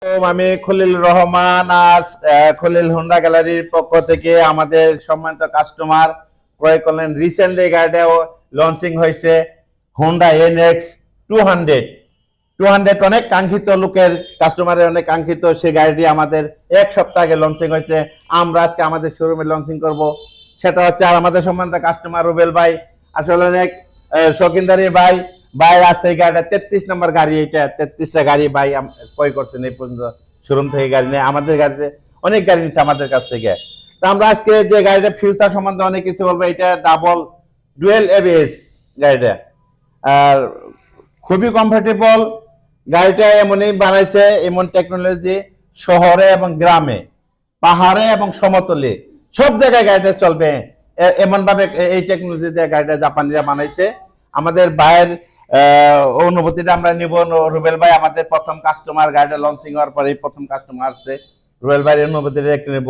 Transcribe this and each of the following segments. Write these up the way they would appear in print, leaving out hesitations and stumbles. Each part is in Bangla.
আমি খলিল রহমান। আজ খলিল হোন্ডা গ্যালারির পক্ষ থেকে আমাদের সম্মানিত কাস্টমার ক্রয় করলেন। রিসেন্টলি গাড়িটা লঞ্চিং হয়েছে হোন্ডা NX 200 অনেক কাঙ্ক্ষিত, লোকের কাস্টমারের অনেক কাঙ্ক্ষিত সেই গাড়িটি আমাদের এক সপ্তাহ আগে লঞ্চিং হয়েছে। আমরা আজকে আমাদের শোরুমে লঞ্চিং করব, সেটা হচ্ছে আর আমাদের সম্মানিত কাস্টমার রুবেল ভাই আসলে অনেক শৌখিনদারি ভাই আছে। এই গাড়িটা 33 নম্বর গাড়ি, এটা 33টা গাড়ি ভাই ক্রয় করছেন এই পর্যন্ত শোরুম থেকে গাড়ি নেই। আমাদের গাড়িতে অনেক গাড়ি নিচ্ছে আমাদের কাছ থেকে। তো আমরা আজকে যে গাড়িটা ফিউচার সম্বন্ধে অনেক কিছু বলবো। এটা ডাবল ডুয়েল ABS গাড়িটা, আর খুবই কমফোর্টেবল গাড়িটা। এমনই বানাইছে, এমন টেকনোলজি শহরে এবং গ্রামে, পাহাড়ে এবং সমতলে সব জায়গায় গাড়িটা চলবে এমন ভাবে এই টেকনোলজি দিয়ে গাড়িটা জাপানিরা বানাইছে। আমাদের ভাইয়ের অনুভূতিটা আমরা নিব। রুবেল ভাই আমাদের প্রথম কাস্টমার, গাড়িটা লঞ্চিং হওয়ার পরে প্রথম কাস্টমার আসছে। রুবেল ভাইয়ের অনুভূতিটা একটু নেব।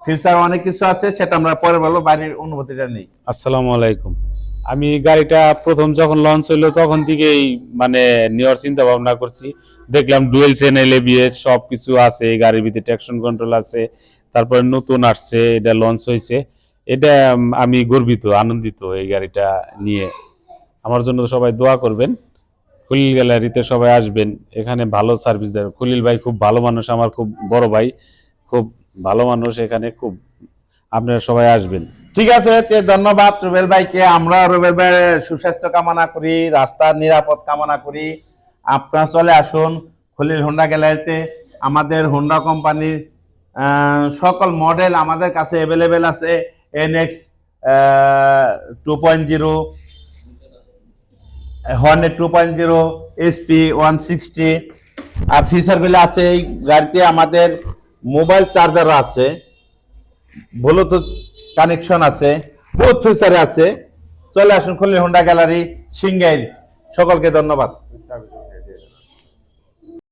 ফিউচার অনেক কিছু আছে, সেটা আমরা পরে বলবো। বাড়ির অনুভূতিটা নেই। আসসালামু আলাইকুম। আমি গাড়িটা প্রথম যখন লঞ্চ হইলো তখন থেকেই মানে নেওয়ার চিন্তা ভাবনা করছি। দেখলাম ডুয়েল চ্যানেল ABS সবকিছু আছে, এই গাড়ির ভিতরে ট্রাকশন কন্ট্রোল আছে, তারপরে নতুন আসছে, এটা লঞ্চ হয়েছে। এটা আমি গর্বিত, আনন্দিত এই গাড়িটা নিয়ে। আমার জন্য সবাই দোয়া করবেন। খলিল গ্যালারিতে সবাই আসবেন, এখানে ভালো সার্ভিস দেয়। খলিল ভাই খুব ভালো মানুষ, আমার খুব বড় ভাই, খুব ভালো মানুষ এখানে, খুব আপনারা সবাই আসবেন। ঠিক আছে, ধন্যবাদ রুবেল ভাইকে। আমরা রুবেল ভাইয়ের সুস্বাস্থ্য কামনা করি, রাস্তার নিরাপদ কামনা করি। আপনারা চলে আসুন খলিল হোন্ডা গ্যালারিতে। আমাদের হোন্ডা কোম্পানির সকল মডেল আমাদের কাছে অ্যাভেলেবেল আছে। NX 2.0, হর্নেট 2.0, SP 160 আর ফিচারগুলো আছে। এই গাড়িতে আমাদের মোবাইল চার্জার আছে, ব্লুটুথ কানেকশন আছে, বহুত ফিচারে আছে। চলে আসুন খলিল হোন্ডা গ্যালারি, সিংগাইর। সকলকে ধন্যবাদ।